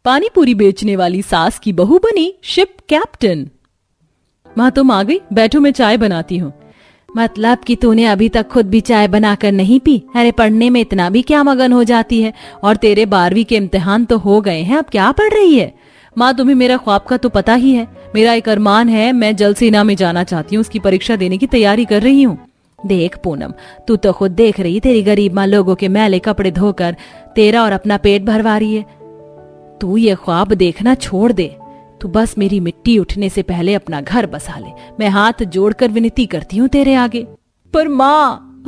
पानी पूरी बेचने वाली सास की बहू बनी शिप कैप्टन। माँ तुम आ गई, बैठो मैं चाय बनाती हूँ। मतलब कि तूने अभी तक खुद भी चाय बनाकर नहीं पी? अरे पढ़ने में इतना भी क्या मगन हो जाती है? और तेरे 12वीं के इम्तिहान तो हो गए हैं, अब क्या पढ़ रही है? माँ तुम्हें मेरा ख्वाब का तो पता ही है। मेरा एक अरमान है, मैं जल सेना में जाना चाहती हूँ, उसकी परीक्षा देने की तैयारी कर रही हूँ। देख पूनम, तू तो खुद देख रही तेरी गरीब माँ लोगों के मैले कपड़े धोकर तेरा और अपना पेट भरवा रही है। तू ये ख्वाब देखना छोड़ दे। तू बस मेरी मिट्टी उठने से पहले अपना घर बसा ले। मैं हाथ जोड़कर विनती करती हूँ तेरे आगे। पर माँ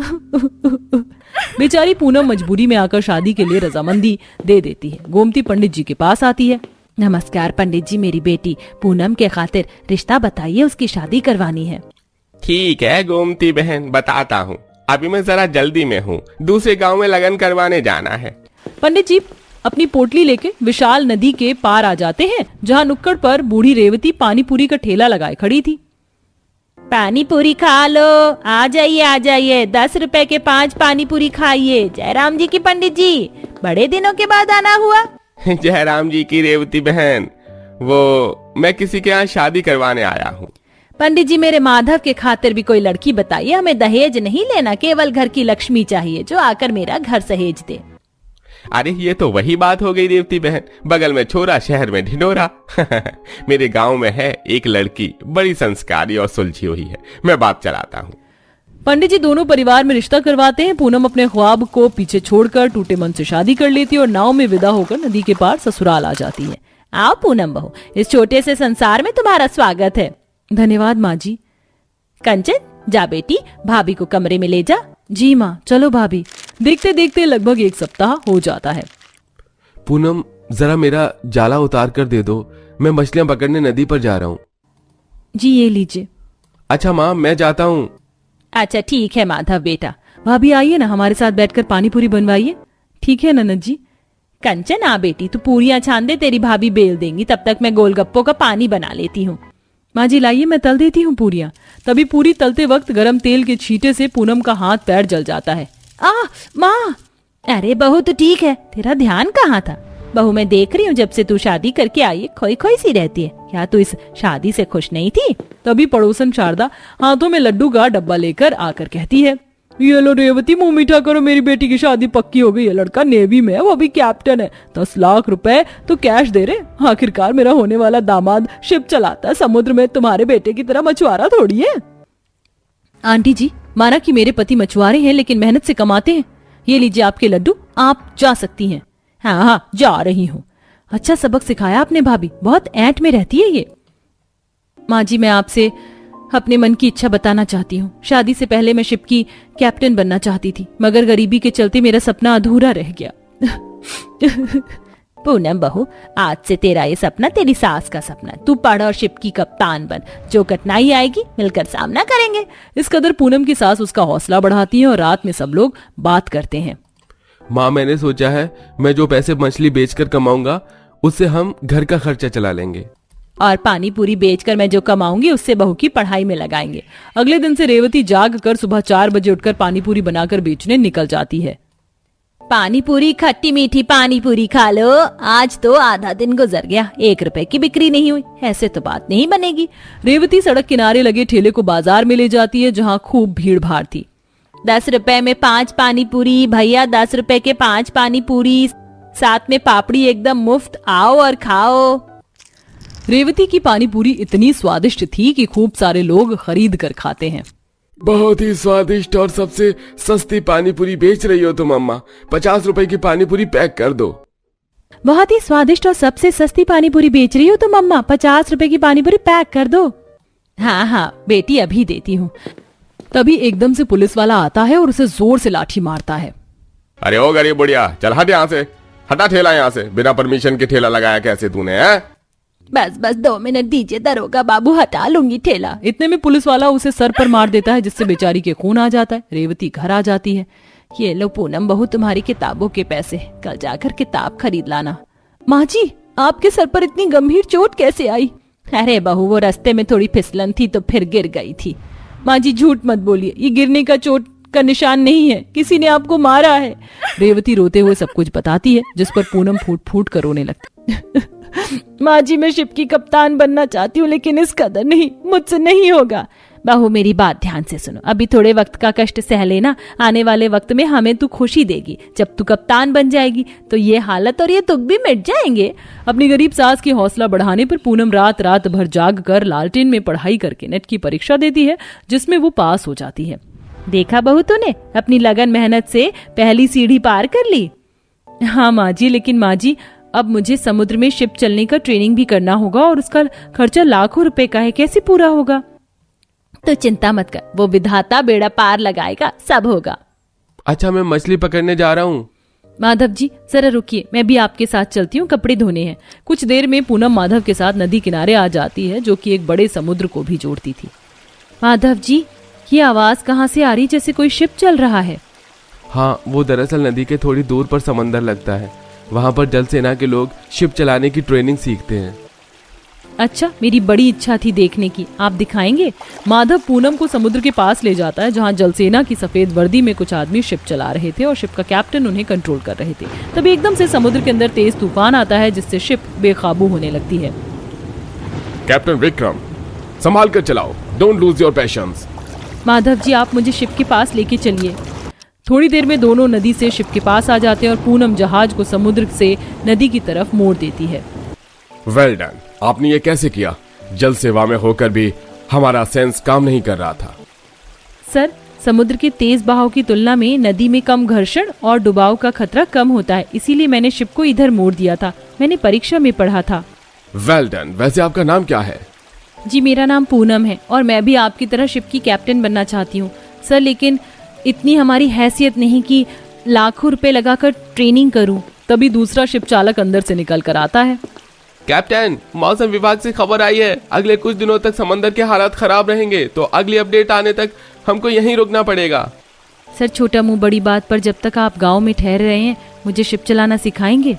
बेचारी पूनम मजबूरी में आकर शादी के लिए रजामंदी दे देती है। गोमती पंडित जी के पास आती है। नमस्कार पंडित जी, मेरी बेटी पूनम के खातिर रिश्ता बताइए, उसकी शादी करवानी है। ठीक है गोमती बहन, बताता हूँ। अभी मैं जरा जल्दी में हूँ, दूसरे गांव में लगन करवाने जाना है। पंडित जी अपनी पोटली लेके विशाल नदी के पार आ जाते हैं, जहाँ नुक्कड़ पर बूढ़ी रेवती पानी पूरी का ठेला लगाए खड़ी थी। पानी पूरी खा लो, आ जाइए 10 रुपए के 5 पानी पूरी खाइए। जयराम जी की पंडित जी, बड़े दिनों के बाद आना हुआ। जयराम जी की रेवती बहन, वो मैं किसी के यहाँ शादी करवाने आया हूँ। पंडित जी मेरे माधव के खातिर भी कोई लड़की बताइए, हमें दहेज नहीं लेना, केवल घर की लक्ष्मी चाहिए जो आकर मेरा घर सहेज दे। अरे ये तो वही बात हो गई रेवती बहन, बगल में छोरा शहर में ढिंढोरा। मेरे गांव में है एक लड़की, बड़ी संस्कारी और सुलझी हुई है, मैं बात चलाता हूँ। पंडित जी दोनों परिवार में रिश्ता करवाते हैं। पूनम अपने ख्वाब को पीछे छोड़कर टूटे मन से शादी कर लेती है और नाव में विदा होकर नदी के पार ससुराल आ जाती है। आओ पूनम बहू, इस छोटे से संसार में तुम्हारा स्वागत है। धन्यवाद माँ जी। कंचन जा बेटी, भाभी को कमरे में ले जा। जी माँ, चलो भाभी। देखते देखते लगभग 1 सप्ताह हो जाता है। पूनम जरा मेरा जाला उतार कर दे दो, मैं मछलियां पकड़ने नदी पर जा रहा हूँ। जी ये लीजिए। अच्छा माँ मैं जाता हूँ। अच्छा ठीक है माधव बेटा। भाभी आइए ना, हमारे साथ बैठकर पानी पूरी बनवाइए। ठीक है ननद जी। कंचन आ बेटी, तू पूरियां छान दे, तेरी भाभी बेल देंगी, तब तक मैं गोलगप्पों का पानी बना लेती हूँ। माँ जी लाइए, मैं तल देती हूँ पूरियां। तभी पूरी तलते वक्त गरम तेल के छींटे से पूनम का हाथ पैर जल जाता है। माँ! अरे बहू तो ठीक है, तेरा ध्यान कहाँ था? बहू मैं देख रही हूँ जब से तू शादी करके आई है, खोई खोई सी रहती है। क्या तू इस शादी से खुश नहीं थी? तभी पड़ोसन शारदा हाथों में लड्डू का डब्बा लेकर आकर कहती है, ये लो रेवती, मुंह मीठा करो, मेरी बेटी की शादी पक्की हो गई है। लड़का नेवी में है, वो भी कैप्टन है। 10 लाख रुपए तो कैश दे रहे। आखिरकार मेरा होने वाला दामाद शिप चलाता है, समुद्र में तुम्हारे बेटे की तरह मछुआरा थोड़ी है। आंटी जी, माना कि मेरे पति मछुआरे हैं लेकिन मेहनत से कमाते हैं। ये लीजिए आपके लड्डू, आप जा सकती हैं। हाँ जा रही हूँ। अच्छा सबक सिखाया आपने भाभी, बहुत ऐंठ में रहती है ये। माँ जी मैं आपसे अपने मन की इच्छा बताना चाहती हूँ। शादी से पहले मैं शिप की कैप्टन बनना चाहती थी, मगर गरीबी के चलते मेरा सपना अधूरा रह गया। पूनम बहू, आज से तेरा ये सपना तेरी सास का सपना। तू पढ़ और शिप की कप्तान बन, जो कठिनाई आएगी मिलकर सामना करेंगे। इस कदर पूनम की सास उसका हौसला बढ़ाती है और रात में सब लोग बात करते हैं। माँ मैंने सोचा है मैं जो पैसे मछली बेचकर कमाऊंगा उससे हम घर का खर्चा चला लेंगे, और पानी पूरी बेचकर मैं जो कमाऊंगी उससे बहू की पढ़ाई में लगाएंगे। अगले दिन से रेवती जाग कर सुबह 4 बजे उठकर पानी पूरी बनाकर बेचने निकल जाती है। पानी पूरी, खट्टी मीठी पानी पूरी खा लो। आज तो आधा दिन गुजर गया, 1 रुपए की बिक्री नहीं हुई। ऐसे तो बात नहीं बनेगी। रेवती सड़क किनारे लगे ठेले को बाजार में ले जाती है, जहाँ खूब भीड़ भाड़ थी। 10 रुपए में 5 पानी पूरी भैया, 10 रुपए के 5 पानी पूरी, साथ में पापड़ी एकदम मुफ्त, आओ और खाओ। रेवती की पानी पूरी इतनी स्वादिष्ट थी कि खूब सारे लोग खरीद कर खाते हैं। बहुत ही स्वादिष्ट और सबसे सस्ती पानी पूरी बेच रही हो तुम अम्मा। 50 रुपए की पानी पूरी पैक कर दो। बहुत ही स्वादिष्ट और सबसे सस्ती पानी पूरी बेच रही हो तुम अम्मा, 50 रुपए की पानी पूरी पैक कर दो। हाँ बेटी अभी देती हूँ। तभी एकदम से पुलिस वाला आता है और उसे जोर से लाठी मारता है। अरे ओ गरीब बुढ़िया, चल हट यहाँ से, हटा ठेला यहाँ से। बिना परमिशन के ठेला लगाया कैसे तूने? है बस 2 मिनट दीजिए दरोगा बाबू, हटा लूंगी ठेला। इतने में पुलिस वाला उसे सर पर मार देता है, जिससे बेचारी के खून आ जाता है। रेवती घर आ जाती है। ये लो पूनम बहू तुम्हारी किताबों के पैसे, कल जाकर किताब खरीद लाना। माँ जी आपके सर पर इतनी गंभीर चोट कैसे आई? अरे बहू वो रास्ते में थोड़ी फिसलन थी तो फिर गिर गई थी। माँ जी झूठ मत बोलिए, ये गिरने का चोट का निशान नहीं है, किसी ने आपको मारा है। रेवती रोते हुए सब कुछ बताती है, जिस पर पूनम फूट फूट कर रोने लगती। माँ जी, मैं शिप की कप्तान बनना चाहती हूँ, लेकिन इस कदर नहीं, मुझसे नहीं होगा। बहू, मेरी बात ध्यान से सुनो। अभी थोड़े वक्त का कष्ट सह लेना, आने वाले वक्त में हमें तू खुशी देगी। जब तू कप्तान बन जाएगी तो ये हालत और ये दुख भी मिट जाएंगे। अपनी गरीब सास की हौसला बढ़ाने पर पूनम रात रात भर जाग कर लालटेन में पढ़ाई करके नेट की परीक्षा देती है, जिसमें वो पास हो जाती है। देखा बहू, तूने अपनी लगन मेहनत से पहली सीढ़ी पार कर ली। हाँ माँ जी, लेकिन माँ जी अब मुझे समुद्र में शिप चलने का ट्रेनिंग भी करना होगा और उसका खर्चा लाखों रुपए का है, कैसे पूरा होगा? तो चिंता मत कर, वो विधाता बेड़ा पार लगाएगा, सब होगा। अच्छा, मैं मछली पकड़ने जा रहा हूँ। माधव जी जरा रुकिए, मैं भी आपके साथ चलती हूँ, कपड़े धोने हैं। कुछ देर में पूनम माधव के साथ नदी किनारे आ जाती है, जो कि एक बड़े समुद्र को भी जोड़ती थी। माधव जी, ये आवाज कहाँ से आ रही, जैसे कोई शिप चल रहा है? हाँ, वो दरअसल नदी के थोड़ी दूर पर समंदर लगता है। वहाँ पर जल सेना के लोग शिप चलाने की ट्रेनिंग सीखते हैं। अच्छा, मेरी बड़ी इच्छा थी देखने की, आप दिखाएंगे? माधव पूनम को समुद्र के पास ले जाता है, जहाँ जलसेना की सफेद वर्दी में कुछ आदमी शिप चला रहे थे और शिप का कैप्टन उन्हें कंट्रोल कर रहे थे। तभी एकदम से समुद्र के अंदर तेज तूफान आता है, जिससे शिप बेकाबू होने लगती है। कैप्टन विक्रम, संभाल कर चलाओ, don't lose your patience. Madhav ji, आप मुझे शिप के पास लेके चलिए। थोड़ी देर में दोनों नदी से शिप के पास आ जाते हैं और पूनम जहाज को समुद्र से नदी की तरफ मोड़ देती है। वेल डन, आपने ये कैसे किया? जल सेवा में होकर भी हमारा सेंस काम नहीं कर रहा था। सर, समुद्र के तेज बहाव की तुलना में नदी में कम घर्षण और डुबाव का खतरा कम होता है, इसीलिए मैंने शिप को इधर मोड़ दिया था। मैंने परीक्षा में पढ़ा था। वेल डन, वैसे आपका नाम क्या है? जी, मेरा नाम पूनम है और मैं भी आपकी तरह शिप की कैप्टन बनना चाहती हूँ सर, लेकिन इतनी हमारी हैसियत नहीं कि लाखों रुपए लगाकर ट्रेनिंग करूं। तभी दूसरा शिप चालक अंदर से निकल कर आता है। कैप्टन, मौसम विभाग से खबर आई है, अगले कुछ दिनों तक समंदर के हालात खराब रहेंगे, तो अगली अपडेट आने तक हमको यहीं रुकना पड़ेगा। सर, छोटा मुंह बड़ी बात पर जब तक आप गांव में ठहर रहे हैं, मुझे शिप चलाना सिखाएंगे?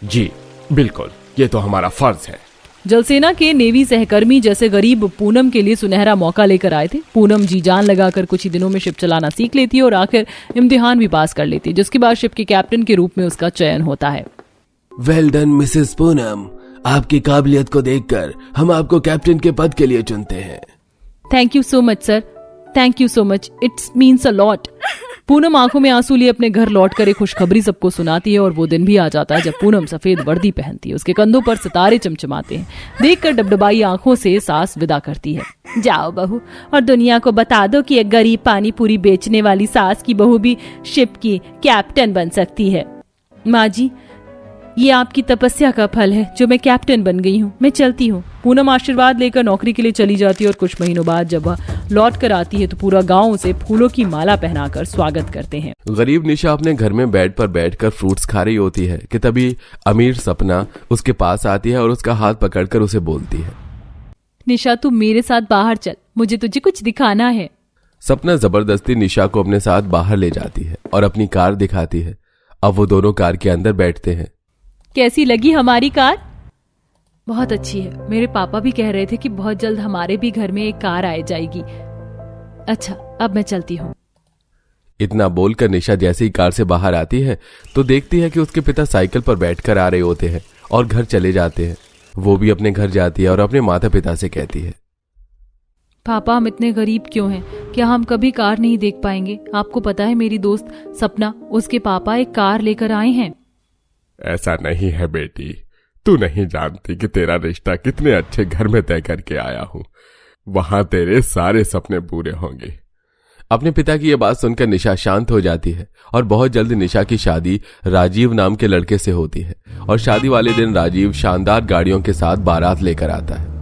जी बिल्कुल, ये तो हमारा फर्ज है। जलसेना के नेवी सहकर्मी जैसे गरीब पूनम के लिए सुनहरा मौका लेकर आए थे। पूनम जी जान लगाकर कुछ ही दिनों में शिप चलाना सीख लेती है और आखिर इम्तिहान भी पास कर लेती है, जिसके बाद शिप के कैप्टन के रूप में उसका चयन होता है। वेल डन मिसेस पूनम, आपकी काबिलियत को देखकर हम आपको कैप्टन के पद के लिए चुनते हैं। Thank you so much sir, thank you so much, it's means a lot. Poonam आंखों में आंसू लिए अपने घर लौटकर एक खुशखबरी सबको सुनाती है और वो दिन भी आ जाता है जब पूनम सफेद वर्दी पहनती है। उसके कंधों पर सितारे चमचमाते हैं। देखकर डबडबाई आंखों से सास विदा करती है। जाओ बहू, और दुनिया को बता दो कि एक गरीब पानी पूरी बेचने वाली सास की बहू भी शिप की कैप्टन बन सकती है। माँ जी, ये आपकी तपस्या का फल है जो मैं कैप्टन बन गई हूँ। मैं चलती हूँ। पूनम आशीर्वाद लेकर नौकरी के लिए चली जाती है और कुछ महीनों बाद जब वह लौट कर आती है तो पूरा गांव उसे फूलों की माला पहनाकर स्वागत करते हैं। गरीब निशा अपने घर में बेड पर बैठकर फ्रूट्स खा रही होती है कि तभी अमीर सपना उसके पास आती है और उसका हाथ पकड़कर उसे बोलती है, निशा, तू मेरे साथ बाहर चल, मुझे तुझे कुछ दिखाना है। सपना जबरदस्ती निशा को अपने साथ बाहर ले जाती है और अपनी कार दिखाती है। अब वो दोनों कार के अंदर बैठते हैं। कैसी लगी हमारी कार? बहुत अच्छी है। मेरे पापा भी कह रहे थे कि बहुत जल्द हमारे भी घर में एक कार आ जाएगी। अच्छा, अब मैं चलती हूँ। इतना बोलकर निशा जैसे ही कार से बाहर आती है तो देखती है कि उसके पिता साइकिल पर बैठकर आ रहे होते हैं और घर चले जाते हैं। वो भी अपने घर जाती है और अपने माता पिता से कहती है, पापा, हम इतने गरीब क्यों हैं? क्या हम कभी कार नहीं देख पाएंगे? आपको पता है मेरी दोस्त सपना, उसके पापा एक कार लेकर आए हैं। ऐसा नहीं है बेटी, तू नहीं जानती कि तेरा रिश्ता कितने अच्छे घर में तय करके आया हूँ। वहां तेरे सारे सपने पूरे होंगे। अपने पिता की यह बात सुनकर निशा शांत हो जाती है और बहुत जल्द निशा की शादी राजीव नाम के लड़के से होती है और शादी वाले दिन राजीव शानदार गाड़ियों के साथ बारात लेकर आता है।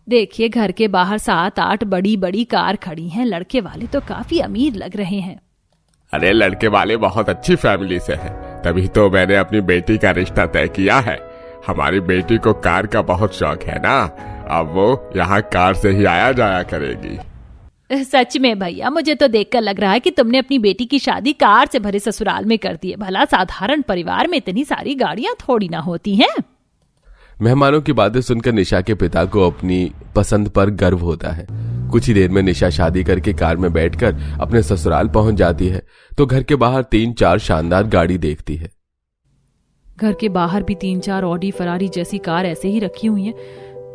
देखिए, घर के बाहर 7-8 बड़ी बड़ी कार खड़ी हैं। लड़के वाले तो काफी अमीर लग रहे हैं। अरे लड़के वाले बहुत अच्छी फैमिली से हैं, तभी तो मैंने अपनी बेटी का रिश्ता तय किया है। हमारी बेटी को कार का बहुत शौक है ना, अब वो यहाँ कार से ही आया जाया करेगी। सच में भैया, मुझे तो देखकर लग रहा है कि तुमने अपनी बेटी की शादी कार से भरे ससुराल में कर दी है। भला साधारण परिवार में इतनी सारी गाड़ियां थोड़ी ना होती हैं। मेहमानों की बातें सुनकर निशा के पिता को अपनी पसंद पर गर्व होता है। कुछ ही देर में निशा शादी करके कार में बैठकर अपने ससुराल पहुंच जाती है तो घर के बाहर 3-4 शानदार गाड़ी देखती है। घर के बाहर भी 3-4 ऑडी फरारी जैसी कार ऐसे ही रखी हुई हैं।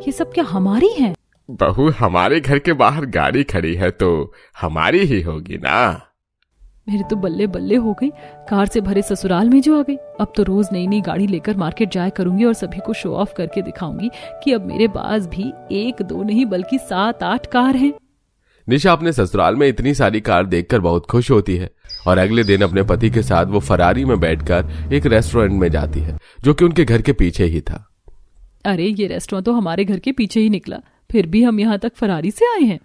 ये सब क्या हमारी हैं? बहू, हमारे घर के बाहर गाड़ी खड़ी है तो हमारी ही होगी ना। मेरे तो बल्ले बल्ले हो गई, कार से भरे ससुराल में जो आ गई। अब तो रोज नई नई गाड़ी लेकर मार्केट जाया करूंगी और सभी को शो ऑफ करके दिखाऊंगी कि अब मेरे पास भी 1-2 नहीं बल्कि 7-8 कार हैं। निशा अपने ससुराल में इतनी सारी कार देखकर बहुत खुश होती है और अगले दिन अपने पति के साथ वो फरारी में बैठकर एक रेस्टोरेंट में जाती है जो कि उनके घर के पीछे ही था। अरे ये रेस्टोरेंट तो हमारे घर के पीछे ही निकला, फिर भी हम यहाँ तक फरारी से आए हैं।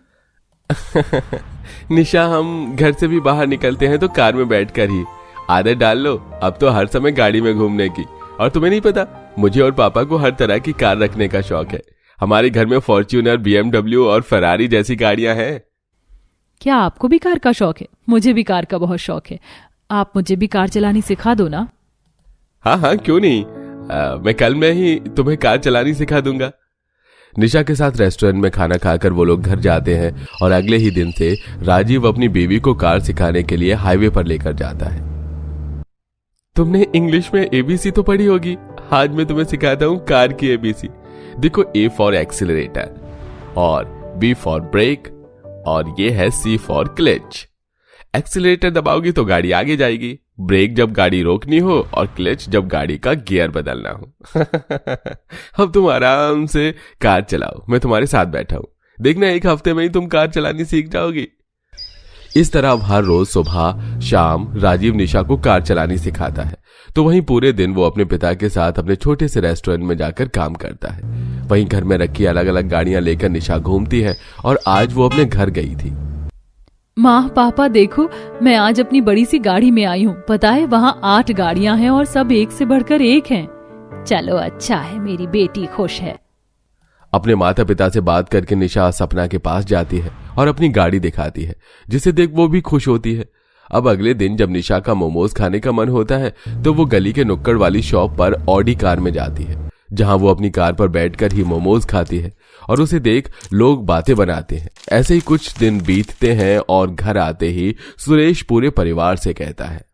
निशा, हम घर से भी बाहर निकलते हैं तो कार में बैठकर ही। आदत डाल लो अब तो हर समय गाड़ी में घूमने की। और तुम्हें नहीं पता, मुझे और पापा को हर तरह की कार रखने का शौक है। हमारे घर में फॉर्च्यूनर, BMW और फरारी जैसी गाड़ियां हैं। क्या आपको भी कार का शौक है? मुझे भी कार का बहुत शौक है। आप मुझे भी कार चलानी सिखा दो ना। हाँ, क्यों नहीं। मैं कल में ही तुम्हें कार चलानी सिखा दूंगा। निशा के साथ रेस्टोरेंट में खाना खाकर वो लोग घर जाते हैं और अगले ही दिन से राजीव अपनी बीवी को कार सिखाने के लिए हाईवे पर लेकर जाता है। तुमने इंग्लिश में ABC तो पढ़ी होगी, आज मैं तुम्हें सिखाता हूँ कार की ABC। देखो, A फॉर एक्सीलरेटर और B फॉर ब्रेक और ये है C फॉर क्लच। एक्सीलरेटर दबाओगी तो गाड़ी आगे जाएगी, ब्रेक जब गाड़ी रोकनी हो और क्लच जब गाड़ी का गियर बदलना हो। अब तुम आराम से कार चलाओ, मैं तुम्हारे साथ बैठा हूं। देखना, 1 हफ्ते में ही तुम कार चलानी सीख जाओगी। इस तरह अब हर रोज सुबह शाम राजीव निशा को कार चलानी सिखाता है। तो वहीं पूरे दिन वो अपने पिता के साथ अपने छोटे से रेस्टोरेंट में जाकर काम करता है। वहीं घर में रखी अलग अलग गाड़ियां लेकर निशा घूमती है और आज वो अपने घर गई थी। माँ, पापा देखो, मैं आज अपनी बड़ी सी गाड़ी में आई हूँ। पता है वहाँ 8 गाड़ियां हैं और सब एक से बढ़कर एक हैं। चलो अच्छा है, मेरी बेटी खुश है। अपने माता पिता से बात करके निशा सपना के पास जाती है और अपनी गाड़ी दिखाती है, जिसे देख वो भी खुश होती है। अब अगले दिन जब निशा का मोमोज खाने का मन होता है तो वो गली के नुक्कड़ वाली शॉप पर ऑडी कार में जाती है, जहां वो अपनी कार पर बैठकर ही मोमोज खाती है और उसे देख लोग बातें बनाते हैं। ऐसे ही कुछ दिन बीतते हैं और घर आते ही सुरेश पूरे परिवार से कहता है,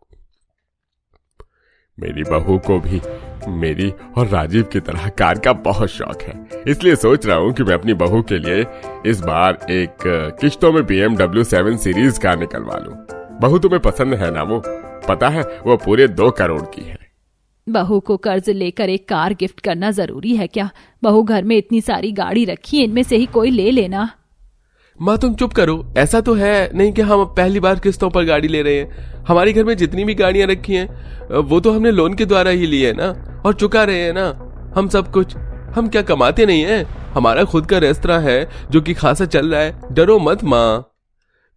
मेरी बहू को भी मेरी और राजीव की तरह कार का बहुत शौक है, इसलिए सोच रहा हूँ कि मैं अपनी बहू के लिए इस बार एक किश्तों में BMW 7 सीरीज कार निकलवा लूं। बहू तुम्हें पसंद है ना? वो पता है वो पूरे 2 करोड़ की है। बहू को कर्ज लेकर एक कार गिफ्ट करना जरूरी है क्या? बहू घर में इतनी सारी गाड़ी रखी है, इनमें से ही कोई ले लेना। माँ तुम चुप करो, ऐसा तो है नहीं कि हम पहली बार किस्तों पर गाड़ी ले रहे हैं। हमारे घर में जितनी भी गाड़ियां रखी हैं वो तो हमने लोन के द्वारा ही ली है ना, और चुका रहे हैं ना हम सब कुछ। हम क्या कमाते नहीं हैं? हमारा खुद का रेस्तरां है जो कि खासा चल रहा है। डरो मत माँ।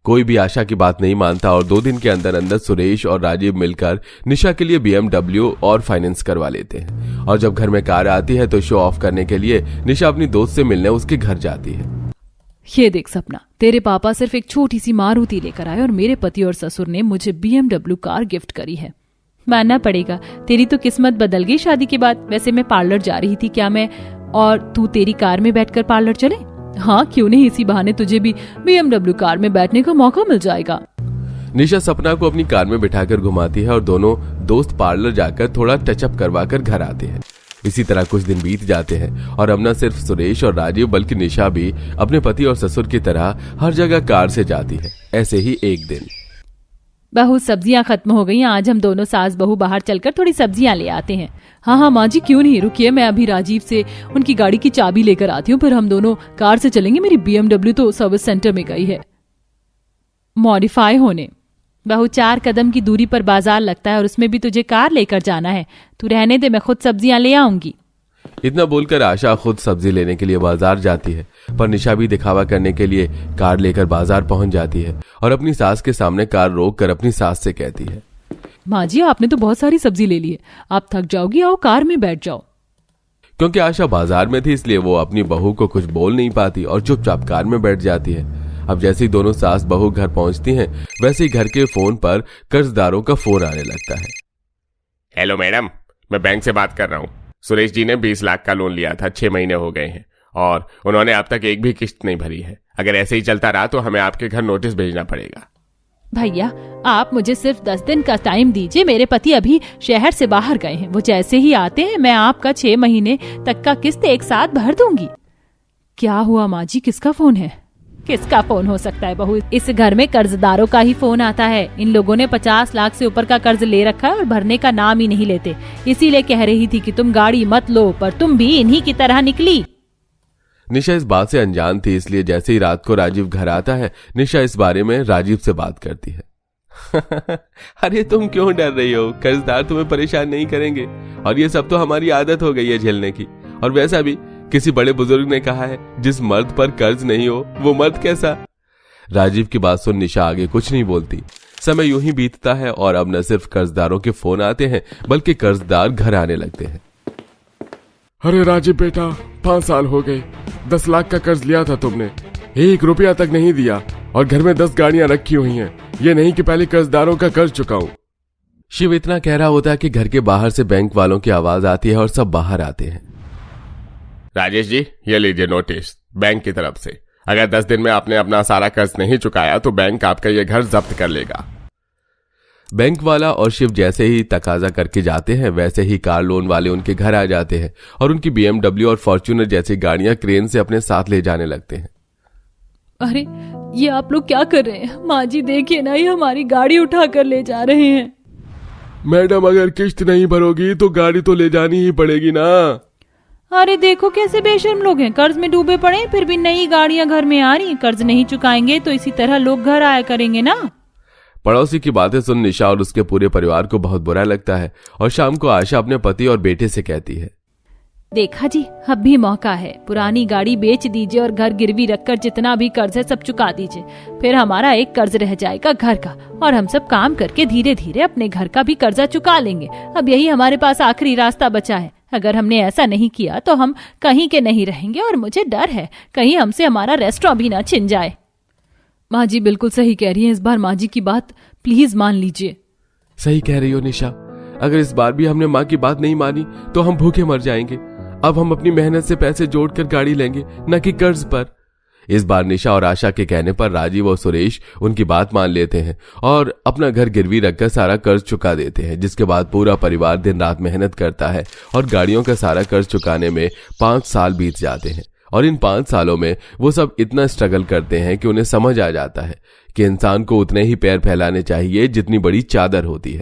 कोई भी आशा की बात नहीं मानता और 2 दिन के अंदर अंदर सुरेश और राजीव मिलकर निशा के लिए BMW और फाइनेंस करवा लेते हैं। और जब घर में कार आती है तो शो ऑफ करने के लिए निशा अपनी दोस्त से मिलने उसके घर जाती है। ये देख सपना, तेरे पापा सिर्फ एक छोटी सी मारुति लेकर आए और मेरे पति और ससुर ने मुझे BMW कार गिफ्ट करी है। मानना पड़ेगा, तेरी तो किस्मत बदल गई शादी के बाद। वैसे मैं पार्लर जा रही थी, क्या मैं और तू तेरी कार में बैठकर पार्लर चले? हाँ क्यों नहीं, इसी बहाने तुझे भी BMW कार में बैठने का मौका मिल जाएगा। निशा सपना को अपनी कार में बिठाकर घुमाती है और दोनों दोस्त पार्लर जाकर थोड़ा टचअप करवाकर घर आते हैं। इसी तरह कुछ दिन बीत जाते हैं और अब न सिर्फ सुरेश और राजीव बल्कि निशा भी अपने पति और ससुर की तरह हर जगह कार से जाती है। ऐसे ही एक दिन, बहू सब्जियां खत्म हो गई, आज हम दोनों सास बहू बाहर चलकर थोड़ी सब्जियां ले आते हैं। हाँ माँ जी क्यों नहीं, रुकिए मैं अभी राजीव से उनकी गाड़ी की चाबी लेकर आती हूँ, फिर हम दोनों कार से चलेंगे। मेरी BMW तो सर्विस सेंटर में गई है मॉडिफाई होने। बहू 4 कदम की दूरी पर बाजार लगता है और उसमें भी तुझे कार लेकर जाना है। तू रहने दे, मैं खुद सब्जियां ले आऊंगी। इतना बोलकर आशा खुद सब्जी लेने के लिए बाजार जाती है, पर निशा भी दिखावा करने के लिए कार लेकर बाजार पहुंच जाती है और अपनी सास के सामने कार रोककर अपनी सास से कहती है, माँ जी आपने तो बहुत सारी सब्जी ले ली है, आप थक जाओगी, आओ कार में बैठ जाओ। क्योंकि आशा बाजार में थी इसलिए वो अपनी बहू को कुछ बोल नहीं पाती और चुपचाप कार में बैठ जाती है। अब जैसे ही दोनों सास बहू घर पहुंचती हैं, वैसे ही घर के फोन पर कर्जदारों का फोन आने लगता है। हेलो मैडम, मैं बैंक से बात कर रहा हूँ। सुरेश जी ने 20 लाख का लोन लिया था, 6 महीने हो गए हैं और उन्होंने अब तक एक भी किस्त नहीं भरी है। अगर ऐसे ही चलता रहा तो हमें आपके घर नोटिस भेजना पड़ेगा। भैया आप मुझे सिर्फ 10 दिन का टाइम दीजिए, मेरे पति अभी शहर से बाहर गए हैं, वो जैसे ही आते हैं मैं आपका 6 महीने तक का किस्त एक साथ भर दूंगी। क्या हुआ माँ जी, किसका फोन है? किसका फोन हो सकता है बहू, इस घर में कर्जदारों का ही फोन आता है। इन लोगों ने 50 लाख से ऊपर का कर्ज ले रखा है और भरने का नाम ही नहीं लेते। इसीलिए कह रही थी कि तुम गाड़ी मत लो, पर तुम भी इन्हीं की तरह निकली। निशा इस बात से अनजान थी, इसलिए जैसे ही रात को राजीव घर आता है निशा इस बारे में राजीव से बात करती है। अरे तुम क्यों डर रही हो, कर्जदार तुम्हें परेशान नहीं करेंगे और ये सब तो हमारी आदत हो गई है झेलने की। और वैसा भी किसी बड़े बुजुर्ग ने कहा है, जिस मर्द पर कर्ज नहीं हो वो मर्द कैसा। राजीव की बात सुन निशा आगे कुछ नहीं बोलती। समय यूं ही बीतता है और अब न सिर्फ कर्जदारों के फोन आते हैं बल्कि कर्जदार घर आने लगते हैं। अरे राजीव बेटा, 5 साल हो गए, 10 लाख का कर्ज लिया था तुमने, 1 रुपया तक नहीं दिया और घर में 10 गाड़ियां रखी हुई हैं। ये नहीं कि पहले कर्जदारों का कर्ज चुकाऊं। शिव इतना कह रहा होता है कि घर के बाहर से बैंक वालों की आवाज आती है और सब बाहर आते हैं। राजेश जी, ये लीजिए नोटिस बैंक की तरफ से। अगर 10 दिन में आपने अपना सारा कर्ज नहीं चुकाया तो बैंक आपका ये घर जब्त कर लेगा। बैंक वाला और शिव जैसे ही तकाजा करके जाते हैं वैसे ही कार लोन वाले उनके घर आ जाते हैं और उनकी BMW और फॉर्च्यूनर जैसी गाड़ियां क्रेन से अपने साथ ले जाने लगते हैं। अरे ये आप लोग क्या कर रहे हैं? माँ जी देखिए ना, ये हमारी गाड़ी उठा कर ले जा रहे हैं। मैडम, अगर किस्त नहीं भरोगी तो गाड़ी तो ले जानी ही पड़ेगी ना। अरे देखो कैसे बेशर्म लोग हैं, कर्ज में डूबे पड़े फिर भी नई गाड़ियां घर में आ रही। कर्ज नहीं चुकाएंगे तो इसी तरह लोग घर आया करेंगे ना। पड़ोसी की बातें सुन निशा और उसके पूरे परिवार को बहुत बुरा लगता है और शाम को आशा अपने पति और बेटे से कहती है, देखा जी, अब भी मौका है, पुरानी गाड़ी बेच दीजिए और घर गिरवी रखकर जितना भी कर्ज है सब चुका दीजिए। फिर हमारा एक कर्ज रह जाएगा घर का और हम सब काम करके धीरे धीरे अपने घर का भी कर्जा चुका लेंगे। अब यही हमारे पास आखिरी रास्ता बचा है। अगर हमने ऐसा नहीं किया तो हम कहीं के नहीं रहेंगे और मुझे डर है कहीं हमसे हमारा रेस्टोरेंट भी ना छिन जाए। माँ जी बिल्कुल सही कह रही हैं, इस बार माँ जी की बात प्लीज मान लीजिए। सही कह रही हो निशा, अगर इस बार भी हमने माँ की बात नहीं मानी तो हम भूखे मर जाएंगे। अब हम अपनी मेहनत से पैसे जोड़कर गाड़ी लेंगे, न कि कर्ज पर। इस बार निशा और आशा के कहने पर राजीव और सुरेश उनकी बात मान लेते हैं और अपना घर गिरवी रखकर सारा कर्ज चुका देते हैं, जिसके बाद पूरा परिवार दिन रात मेहनत करता है और गाड़ियों का सारा कर्ज चुकाने में 5 साल बीत जाते हैं। और इन 5 सालों में वो सब इतना स्ट्रगल करते हैं कि उन्हें समझ आ जाता है कि इंसान को उतने ही पैर फैलाने चाहिए जितनी बड़ी चादर होती है।